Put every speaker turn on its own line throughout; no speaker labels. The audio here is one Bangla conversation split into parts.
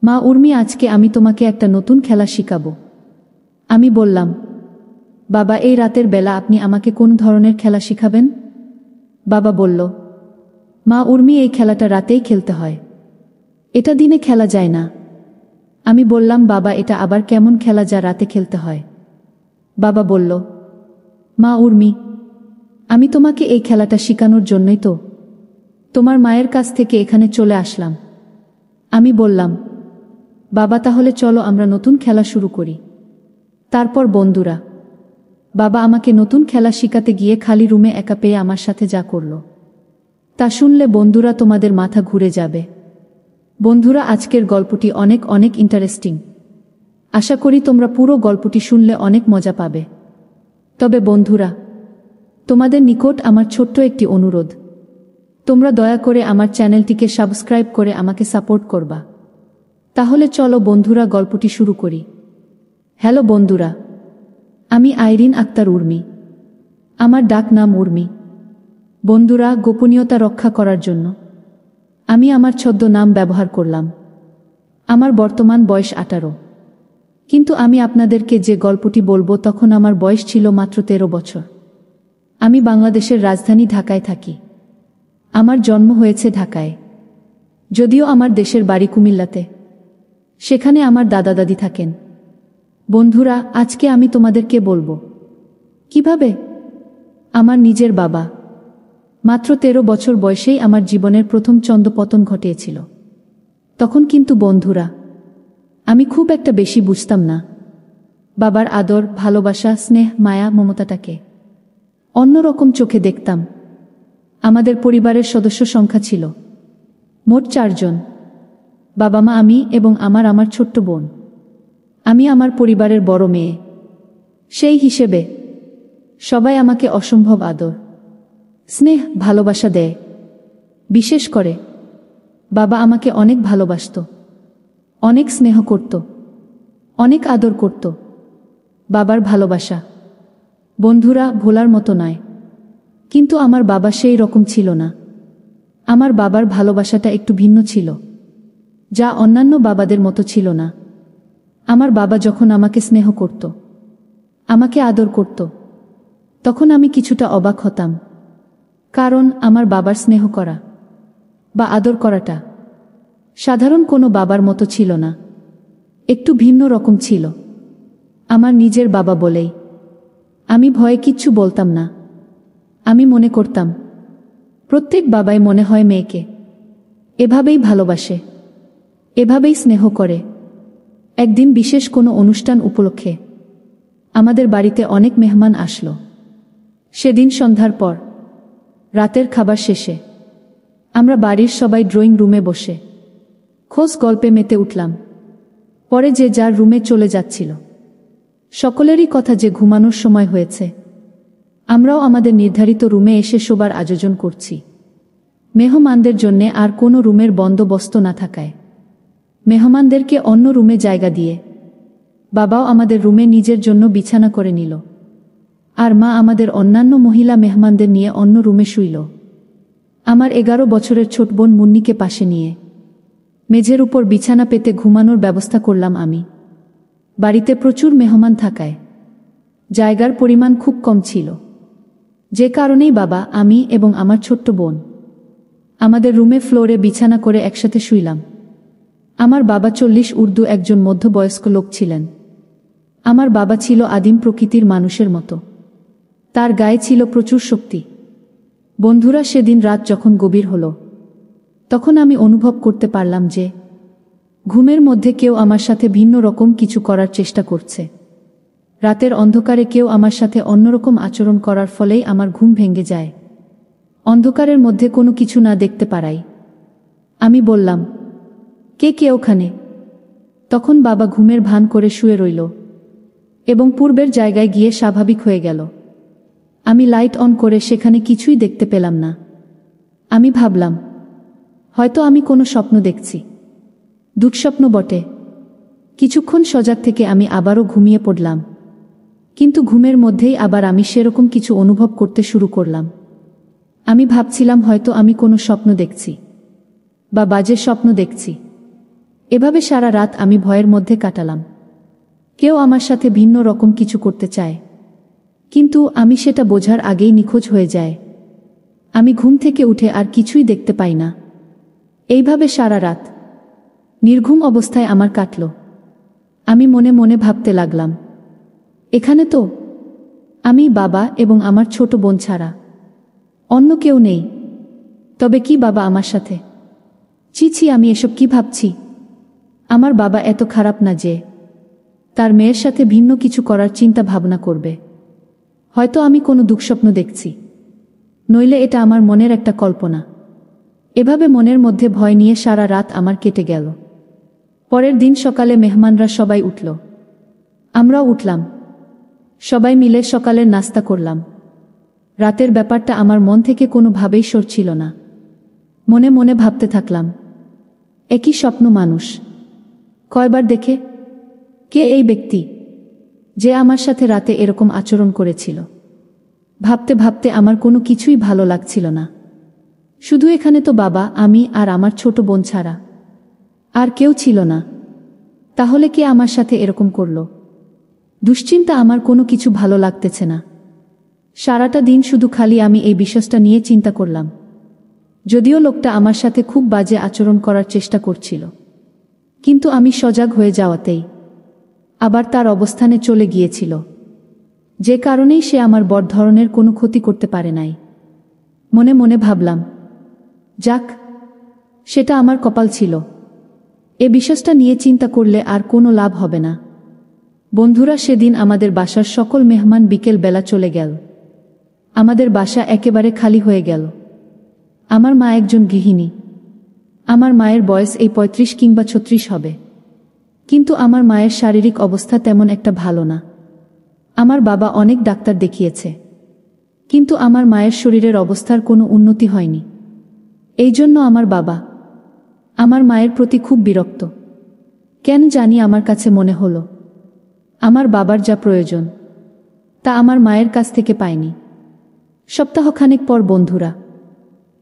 মা উর্মি, আজকে আমি তোমাকে একটা নতুন খেলা শিখাবো। আমি বললাম, বাবা, এই রাতের বেলা আপনি আমাকে কোন ধরনের খেলা শিখাবেন? বাবা বলল, মা উর্মি, এই খেলাটা রাতেই খেলতে হয়, এটা দিনে খেলা যায় না। আমি বললাম, বাবা, এটা আবার কেমন খেলা যা রাতে খেলতে হয়? বাবা বলল, মা উর্মি, আমি তোমাকে এই খেলাটা শেখানোর জন্যই তো তোমার মায়ের কাছ থেকে এখানে চলে আসলাম। আমি বললাম, বাবা, তাহলে চলো আমরা নতুন খেলা শুরু করি। তারপর বন্ধুরা, বাবা আমাকে নতুন খেলা শিখাতে গিয়ে খালি রুমে একা পেয়ে আমার সাথে যা করল, তা শুনলে বন্ধুরা তোমাদের মাথা ঘুরে যাবে। বন্ধুরা, আজকের গল্পটি অনেক অনেক ইন্টারেস্টিং। আশা করি তোমরা পুরো গল্পটি শুনলে অনেক মজা পাবে। তবে বন্ধুরা, তোমাদের নিকট আমার ছোট্ট একটি অনুরোধ, তোমরা দয়া করে আমার চ্যানেলটিকে সাবস্ক্রাইব করে আমাকে সাপোর্ট করবা। তাহলে চলো বন্ধুরা, গল্পটি শুরু করি। হ্যালো বন্ধুরা, আমি আইরিন আক্তার উর্মি। আমার ডাক নাম উর্মি। বন্ধুরা, গোপনীয়তা রক্ষা করার জন্য আমি আমার ছদ্মনাম ব্যবহার করলাম। আমার বর্তমান বয়স 18, কিন্তু আমি আপনাদেরকে যে গল্পটি বলবো তখন আমার বয়স ছিল মাত্র 13 বছর। আমি বাংলাদেশের রাজধানী ঢাকায় থাকি। আমার জন্ম হয়েছে ঢাকায়, যদিও আমার দেশের বাড়ি কুমিল্লাতে। সেখানে আমার দাদা দাদি থাকেন। বন্ধুরা, আজকে আমি তোমাদেরকে বলবো কিভাবে আমার নিজের বাবা মাত্র 13 বছর বয়সেই আমার জীবনের প্রথম চন্দ্রপতন ঘটিয়েছিল। তখন কিন্তু বন্ধুরা, আমি খুব একটা বেশি বুঝতাম না বাবার আদর, ভালোবাসা, স্নেহ, মায়া, মমতাটাকে অন্যরকম চোখে দেখতাম। আমাদের পরিবারের সদস্য সংখ্যা ছিল মোট 4 জন, বাবা, মা, আমি এবং আমার ছোট্ট বোন। আমি আমার পরিবারের বড় মেয়ে। সেই হিসেবে সবাই আমাকে অসম্ভব আদর, স্নেহ, ভালোবাসা দেয়। বিশেষ করে বাবা আমাকে অনেক ভালোবাসত, অনেক স্নেহ করত, অনেক আদর করত। বাবার ভালোবাসা বন্ধুরা ভোলার মতো নয়, কিন্তু আমার বাবা সেই রকম ছিল না। আমার বাবার ভালোবাসাটা একটু ভিন্ন ছিল, যা অন্যান্য বাবাদের মতো ছিল না। আমার বাবা যখন আমাকে স্নেহ করত, আমাকে আদর করত, তখন আমি কিছুটা অবাক হতাম। কারণ আমার বাবার স্নেহ করা বা আদর করাটা সাধারণ কোনো বাবার মতো ছিল না, একটু ভিন্ন রকম ছিল। আমার নিজের বাবা বলেই আমি ভয়ে কিচ্ছু বলতাম না। আমি মনে করতাম প্রত্যেক বাবাই মনে হয় মেয়েকে এভাবেই ভালোবাসে, এভাবেই স্নেহ করে। একদিন বিশেষ কোনো অনুষ্ঠান উপলক্ষে আমাদের বাড়িতে অনেক মেহমান আসলো। সেদিন সন্ধ্যার পর রাতের খাবার শেষে আমরা বাড়ির সবাই ড্রয়িং রুমে বসে খোশ গল্পে মেতে উঠলাম। পরে যে যার রুমে চলে যাচ্ছিল। সকলেরই কথা যে ঘুমানোর সময় হয়েছে। আমরাও আমাদের নির্ধারিত রুমে এসে শোবার আয়োজন করছি। মেহমানদের জন্যে আর কোনো রুমের বন্দোবস্ত না থাকায় মেহমানদেরকে অন্য রুমে জায়গা দিয়ে বাবাও আমাদের রুমে নিজের জন্য বিছানা করে নিল, আর মা আমাদের অন্যান্য মহিলা মেহমানদের নিয়ে অন্য রুমে শুইল। আমার 11 বছরের ছোট বোন মুন্নিকে পাশে নিয়ে মেঝের উপর বিছানা পেতে ঘুমানোর ব্যবস্থা করলাম আমি। বাড়িতে প্রচুর মেহমান থাকায় জায়গার পরিমাণ খুব কম ছিল, যে কারণেই বাবা, আমি এবং আমার ছোট্ট বোন আমাদের রুমে ফ্লোরে বিছানা করে একসাথে শুইলাম। আমার বাবা 40 ঊর্ধ্ব একজন মধ্যবয়স্ক লোক ছিলেন। আমার বাবা ছিল আদিম প্রকৃতির মানুষের মতো। তার গায়ে ছিল প্রচুর শক্তি। বন্ধুরা, সেদিন রাত যখন গভীর হলো, তখন আমি অনুভব করতে পারলাম যে ঘুমের মধ্যে কেউ আমার সাথে ভিন্ন রকম কিছু করার চেষ্টা করছে। রাতের অন্ধকারে কেউ আমার সাথে অন্যরকম আচরণ করার ফলেই আমার ঘুম ভেঙে যায়। অন্ধকারের মধ্যে কোনো কিছু না দেখতে পারাই আমি বললাম, কে ওখানে? তখন বাবা ঘুমের ভান করে শুয়ে রইল এবং পূর্বের জায়গায় গিয়ে স্বাভাবিক হয়ে গেল। আমি লাইট অন করে সেখানে কিছুই দেখতে পেলাম না। আমি ভাবলাম, হয়তো আমি কোনো স্বপ্ন দেখছি, দুঃস্বপ্ন বটে। কিছুক্ষণ সজাগ থেকে আমি আবারও ঘুমিয়ে পড়লাম, কিন্তু ঘুমের মধ্যেই আবার আমি সেরকম কিছু অনুভব করতে শুরু করলাম। আমি ভাবছিলাম হয়তো আমি কোনো স্বপ্ন দেখছি বা বাজে স্বপ্ন দেখছি। এভাবে সারা রাত আমি ভয়ের মধ্যে কাটালাম। কেউ আমার সাথে ভিন্ন রকম কিছু করতে চায়, কিন্তু আমি সেটা বোঝার আগেই নিখোঁজ হয়ে যায়। আমি ঘুম থেকে উঠে আর কিছুই দেখতে পাই না। এইভাবে সারা রাত নির্ঘুম অবস্থায় আমার কাটল। আমি মনে মনে ভাবতে লাগলাম, এখানে তো আমি, বাবা এবং আমার ছোট বোন ছাড়া অন্য কেউ নেই। তবে কি বাবা আমার সাথে? ছি ছি, আমি এসব কি ভাবছি? আমার বাবা এত খারাপ না যে তার মেয়ের সাথে ভিন্ন কিছু করার চিন্তা ভাবনা করবে। হয়তো আমি কোনো দুঃস্বপ্ন দেখছি, নইলে এটা আমার মনের একটা কল্পনা। এভাবে মনের মধ্যে ভয় নিয়ে সারা রাত আমার কেটে গেল। পরের দিন সকালে মেহমানরা সবাই উঠল, আমরাও উঠলাম। সবাই মিলে সকালের নাস্তা করলাম। রাতের ব্যাপারটা আমার মন থেকে কোনোভাবেই সরছিল না। মনে মনে ভাবতে থাকলাম, একই স্বপ্ন মানুষ কয়বার দেখে? কে এই ব্যক্তি যে আমার সাথে রাতে এরকম আচরণ করেছিল? ভাবতে ভাবতে আমার কোনো কিছুই ভালো লাগছিল না। শুধু এখানে তো বাবা, আমি আর আমার ছোট বোন ছাড়া আর কেউ ছিল না। তাহলে কে আমার সাথে এরকম করল? দুশ্চিন্তা, আমার কোনো কিছু ভালো লাগতেছে না। সারাটা দিন শুধু খালি আমি এই বিষয়টা নিয়ে চিন্তা করলাম। যদিও লোকটা আমার সাথে খুব বাজে আচরণ করার চেষ্টা করছিল, কিন্তু আমি সজাগ হয়ে যাওয়াতেই আবার তার অবস্থানে চলে গিয়েছিল, যে কারণেই সে আমার বড় ধরনের কোনো ক্ষতি করতে পারে নাই। মনে মনে ভাবলাম, যাক, সেটা আমার কপাল ছিল। এ বিষয়টা নিয়ে চিন্তা করলে আর কোনো লাভ হবে না। বন্ধুরা, সেদিন আমাদের বাসার সকল মেহমান বিকেল বেলা চলে গেল। আমাদের বাসা একেবারে খালি হয়ে গেল। আমার মা একজন গৃহিণী। আমার মায়ের বয়স এই ৩৫ কিংবা ৩৬ হবে, কিন্তু আমার মায়ের শারীরিক অবস্থা তেমন একটা ভালো না। আমার বাবা অনেক ডাক্তার দেখিয়েছে, কিন্তু আমার মায়ের শরীরের অবস্থার কোনো উন্নতি হয়নি। এই জন্য আমার বাবা আমার মায়ের প্রতি খুব বিরক্ত। কেন জানি আমার কাছে মনে হলো আমার বাবার যা প্রয়োজন তা আমার মায়ের কাছ থেকে পায়নি। সপ্তাহখানেক পর বন্ধুরা,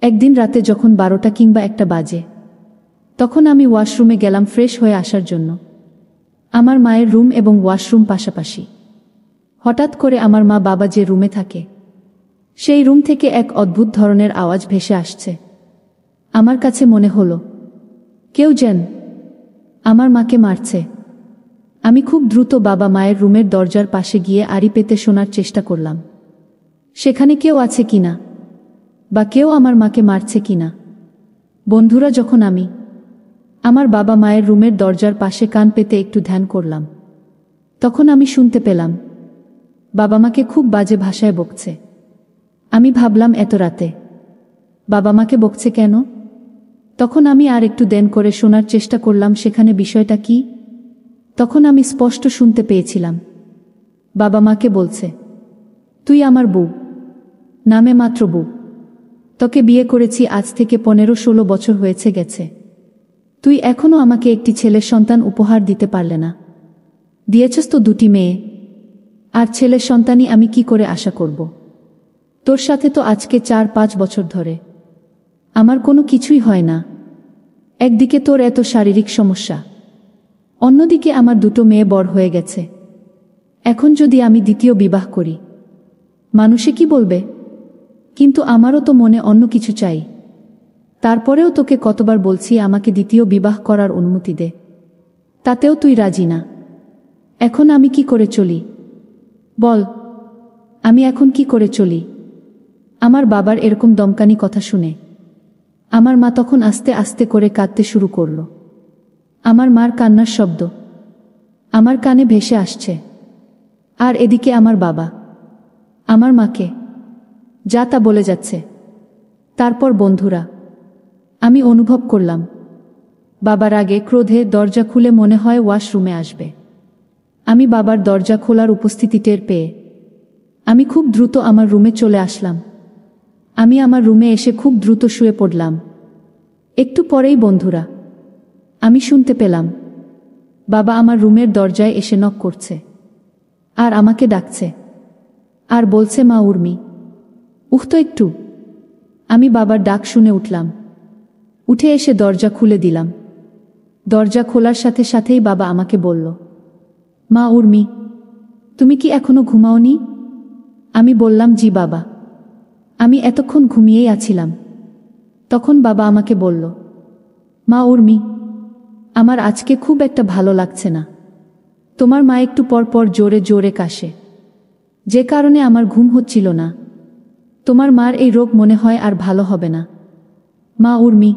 একদিন রাতে যখন ১২টা কিংবা ১টা বাজে, তখন আমি ওয়াশরুমে গেলাম ফ্রেশ হয়ে আসার জন্য। আমার মায়ের রুম এবং ওয়াশরুম পাশাপাশি। হঠাৎ করে আমার মা বাবা যে রুমে থাকে সেই রুম থেকে এক অদ্ভুত ধরনের আওয়াজ ভেসে আসছে। আমার কাছে মনে হলো কেউ যেন আমার মাকে মারছে। আমি খুব দ্রুত বাবা মায়ের রুমের দরজার পাশে গিয়ে আড়ি পেতে শোনার চেষ্টা করলাম, সেখানে কেউ আছে কিনা বা কেউ আমার মাকে মারছে কিনা। বন্ধুরা, যখন আমি আমার বাবা মায়ের রুমের দরজার পাশে কান পেতে একটু ধ্যান করলাম, তখন আমি শুনতে পেলাম বাবা মাকে খুব বাজে ভাষায় বকছে। আমি ভাবলাম, এত রাতে বাবা মাকে বকছে কেন? তখন আমি আর একটু দেন করে শোনার চেষ্টা করলাম সেখানে বিষয়টা কি। তখন আমি স্পষ্ট শুনতে পেয়েছিলাম বাবা মাকে বলছে, তুই আমার বউ, নামে মাত্র বউ। তোকে বিয়ে করেছি আজ থেকে ১৫-১৬ বছর হয়েছে গেছে। তুই এখনো আমাকে একটি ছেলের সন্তান উপহার দিতে পারলে না। দিয়েছস তো ২টি মেয়ে, আর ছেলের সন্তানই আমি কি করে আশা করব? তোর সাথে তো আজকে ৪-৫ বছর ধরে আমার কোনো কিছুই হয় না। একদিকে তোর এত শারীরিক সমস্যা, অন্যদিকে আমার ২টো মেয়ে বড় হয়ে গেছে। এখন যদি আমি দ্বিতীয় বিবাহ করি, মানুষে কি বলবে? কিন্তু আমারও তো মনে অন্য কিছু চাই। তারপরেও তোকে কতবার বলছি আমাকে দ্বিতীয় বিবাহ করার অনুমতি দে, তাতেও তুই রাজি না। এখন আমি কি করে চলি বল? আমি এখন কি করে চলি? আমার বাবার এরকম দমকানি কথা শুনে আমার মা তখন আস্তে আস্তে করে কাঁদতে শুরু করল। আমার মার কান্নার শব্দ আমার কানে ভেসে আসছে, আর এদিকে আমার বাবা আমার মাকে যা তা বলে যাচ্ছে। তারপর বন্ধুরা, আমি অনুভব করলাম বাবা রাগে ক্রোধে দরজা খুলে মনে হয় ওয়াশরুমে আসবে। আমি বাবার দরজা খোলার উপস্থিতি টের পেয়ে আমি খুব দ্রুত আমার রুমে চলে আসলাম। আমি আমার রুমে এসে খুব দ্রুত শুয়ে পড়লাম। একটু পরেই বন্ধুরা, আমি শুনতে পেলাম বাবা আমার রুমের দরজায় এসে নক করছে আর আমাকে ডাকছে আর বলছে, মা উর্মি, উঠ তো একটু। আমি বাবার ডাক শুনে উঠলাম। উঠে এসে দরজা খুলে দিলাম। দরজা খোলার সাথে সাথেই বাবা আমাকে বলল, মা উর্মি, তুমি কি এখনো ঘুমাওনি? আমি বললাম, জি বাবা, আমি এতক্ষণ ঘুমিয়েই আছিলাম। তখন বাবা আমাকে বলল, মা উর্মি, আমার আজকে খুব একটা ভালো লাগছে না। তোমার মা একটু পর পর জোরে জোরে কাশে, যে কারণে আমার ঘুম হচ্ছিল না। তোমার মার এই রোগ মনে হয় আর ভালো হবে না। মা উর্মি,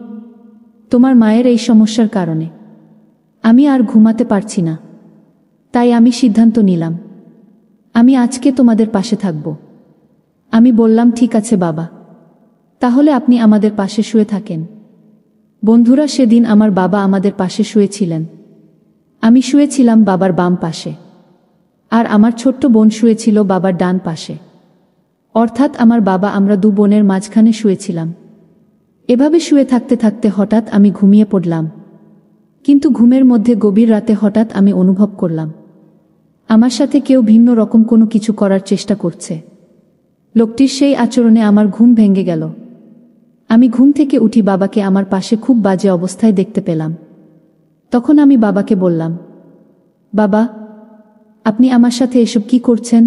তোমার মায়ের এই সমস্যার কারণে আমি আর ঘুমাতে পারছি না। তাই আমি সিদ্ধান্ত নিলাম, আমি আজকে তোমাদের পাশে থাকব। আমি বললাম, ঠিক আছে বাবা, তাহলে আপনি আমাদের পাশে শুয়ে থাকেন। বন্ধুরা, সেদিন আমার বাবা আমাদের পাশে শুয়েছিলেন। আমি শুয়েছিলাম বাবার বাম পাশে, আর আমার ছোট্ট বোন শুয়েছিল বাবার ডান পাশে। অর্থাৎ আমার বাবা, আমরা দু বোনের মাঝখানে শুয়েছিলাম। এভাবে শুয়ে থাকতে থাকতে হঠাৎ আমি ঘুমিয়ে পড়লাম। কিন্তু ঘুমের মধ্যে গভীর রাতে হঠাৎ আমি অনুভব করলাম আমার সাথে কেউ ভিন্ন রকম কোনো কিছু করার চেষ্টা করছে। লোকটির সেই আচরণে আমার ঘুম ভেঙে গেল। আমি ঘুম থেকে উঠি, বাবাকে আমার পাশে খুব বাজে অবস্থায় দেখতে পেলাম। তখন আমি বাবাকে বললাম, বাবা, আপনি আমার সাথে এসব কি করছেন?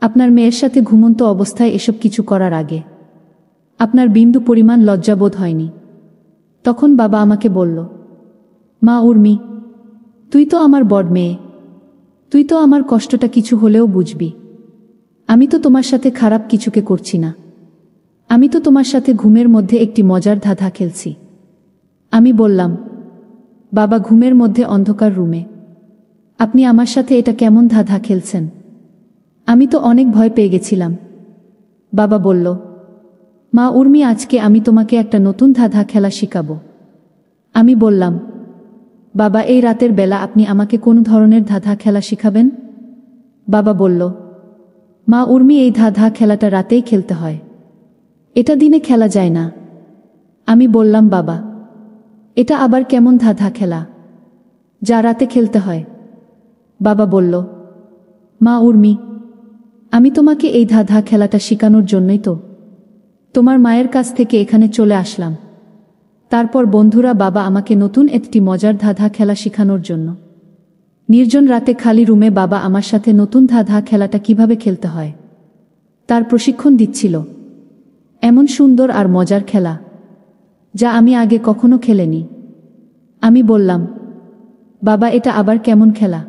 আপনার মেয়ের সাথে ঘুমন্ত অবস্থায় এসব কিছু করার আগে আপনার বিন্দু পরিমাণ লজ্জাবোধ হয়নি? তখন বাবা আমাকে বলল, মা উর্মি, তুই তো আমার বড় মেয়ে, তুই তো আমার কষ্টটা কিছু হলেও বুঝবি। আমি তো তোমার সাথে খারাপ কিছুকে করছি না। আমি তো তোমার সাথে ঘুমের মধ্যে একটি মজার ধাঁধা খেলছি। আমি বললাম, বাবা, ঘুমের মধ্যে অন্ধকার রুমে আপনি আমার সাথে এটা কেমন ধাঁধা খেলছেন? আমি তো অনেক ভয় পেয়ে গেছিলাম। বাবা বলল, মা উর্মি, আজকে আমি তোমাকে একটা নতুন ধাঁধা খেলা শিখাবো। আমি বললাম, বাবা, এই রাতের বেলা আপনি আমাকে কোন ধরনের ধাঁধা খেলা শিখাবেন? বাবা বলল, মা উর্মি, এই ধাঁধা খেলাটা রাতেই খেলতে হয়, এটা দিনে খেলা যায় না। আমি বললাম, বাবা, এটা আবার কেমন ধাঁধা খেলা যা রাতে খেলতে হয়? বাবা বলল, মা উর্মি, আমি তোমাকে এই ধাঁধা খেলাটা শেখানোর জন্যই তো তোমার মায়ের কাছ থেকে এখানে চলে আসলাম। তারপর বন্ধুরা, বাবা আমাকে নতুন একটি মজার ধাঁধা খেলা শেখানোর জন্য নির্জন রাতে খালি রুমে বাবা আমার সাথে নতুন ধাঁধা খেলাটা কিভাবে খেলতে হয় তার প্রশিক্ষণ দিচ্ছিল। এমন সুন্দর আর মজার খেলা যা আমি আগে কখনো খেলিনি। আমি বললাম, বাবা, এটা আবার কেমন খেলা?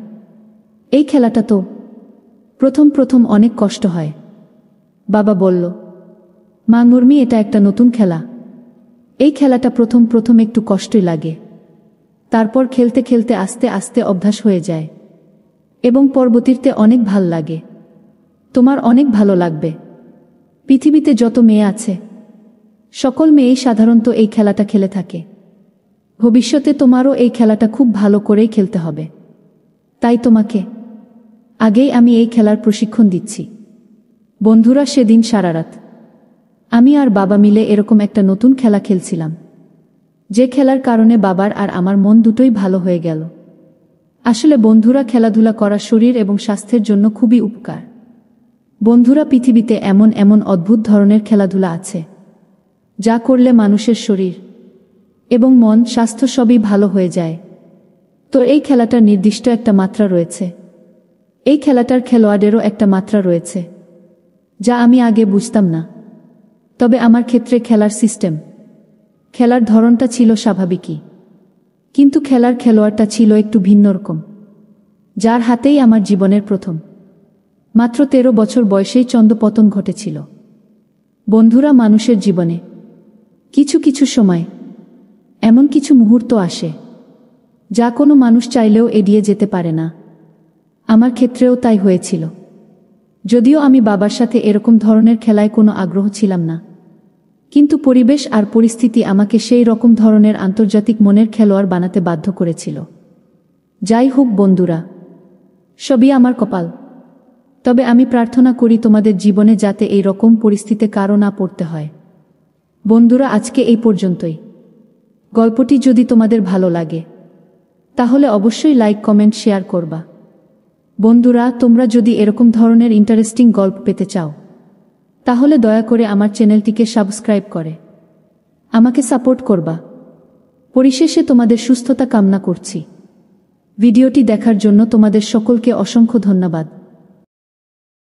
এই খেলাটা তো প্রথম প্রথম অনেক কষ্ট হয়। বাবা বলল, মা উর্মি, এটা একটা নতুন খেলা। এই খেলাটা প্রথম প্রথম একটু কষ্টই লাগে, তারপর খেলতে খেলতে আস্তে আস্তে অভ্যাস হয়ে যায় এবং পরবর্তীতে অনেক ভাল লাগে। তোমার অনেক ভালো লাগবে। পৃথিবীতে যত মেয়ে আছে সকল মেয়েই সাধারণত এই খেলাটা খেলে থাকে। ভবিষ্যতে তোমারও এই খেলাটা খুব ভালো করেই খেলতে হবে। তাই তোমাকে আগেই আমি এই খেলার প্রশিক্ষণ দিচ্ছি। বন্ধুরা, সেদিন সারা রাত আমি আর বাবা মিলে এরকম একটা নতুন খেলা খেলছিলাম, যে খেলার কারণে বাবার আর আমার মন দুটোই ভালো হয়ে গেল। আসলে বন্ধুরা, খেলাধুলা করা শরীর এবং স্বাস্থ্যের জন্য খুবই উপকার। বন্ধুরা, পৃথিবীতে এমন এমন অদ্ভুত ধরনের খেলাধুলা আছে যা করলে মানুষের শরীর এবং মন স্বাস্থ্য সবই ভালো হয়ে যায়। তো এই খেলাটার নির্দিষ্ট একটা মাত্রা রয়েছে। এই খেলাটার খেলোয়াড়েরও একটা মাত্রা রয়েছে যা আমি আগে বুঝতাম না। তবে আমার ক্ষেত্রে খেলার সিস্টেম, খেলার ধরনটা ছিল স্বাভাবিকই, কিন্তু খেলার খেলোয়াড়টা ছিল একটু ভিন্ন রকম, যার হাতেই আমার জীবনের প্রথম মাত্র 13 বছর বয়সেই চন্দ্রপতন ঘটেছিল। বন্ধুরা, মানুষের জীবনে কিছু কিছু সময় এমন কিছু মুহূর্ত আসে যা কোনো মানুষ চাইলেও এড়িয়ে যেতে পারে না। আমার ক্ষেত্রেও তাই হয়েছিল। যদিও আমি বাবার সাথে এরকম ধরনের খেলায় কোনো আগ্রহ ছিলাম না, কিন্তু পরিবেশ আর পরিস্থিতি আমাকে সেই রকম ধরনের আন্তর্জাতিক মনের খেলোয়াড় বানাতে বাধ্য করেছিল। যাই হোক বন্ধুরা, সবই আমার কপাল। তবে আমি প্রার্থনা করি তোমাদের জীবনে যাতে এই রকম পরিস্থিতিতে কারো না পড়তে হয়। বন্ধুরা, আজকে এই পর্যন্তই। গল্পটি যদি তোমাদের ভালো লাগে তাহলে অবশ্যই লাইক, কমেন্ট, শেয়ার করবা। বন্ধুরা, তোমরা যদি এরকম ধরনের ইন্টারেস্টিং গল্প পেতে চাও তাহলে দয়া করে আমার চ্যানেলটিকে সাবস্ক্রাইব করে আমাকে সাপোর্ট করবা। পরিশেষে তোমাদের সুস্থতা কামনা করছি। ভিডিওটি দেখার জন্য তোমাদের সকলকে অসংখ্য ধন্যবাদ।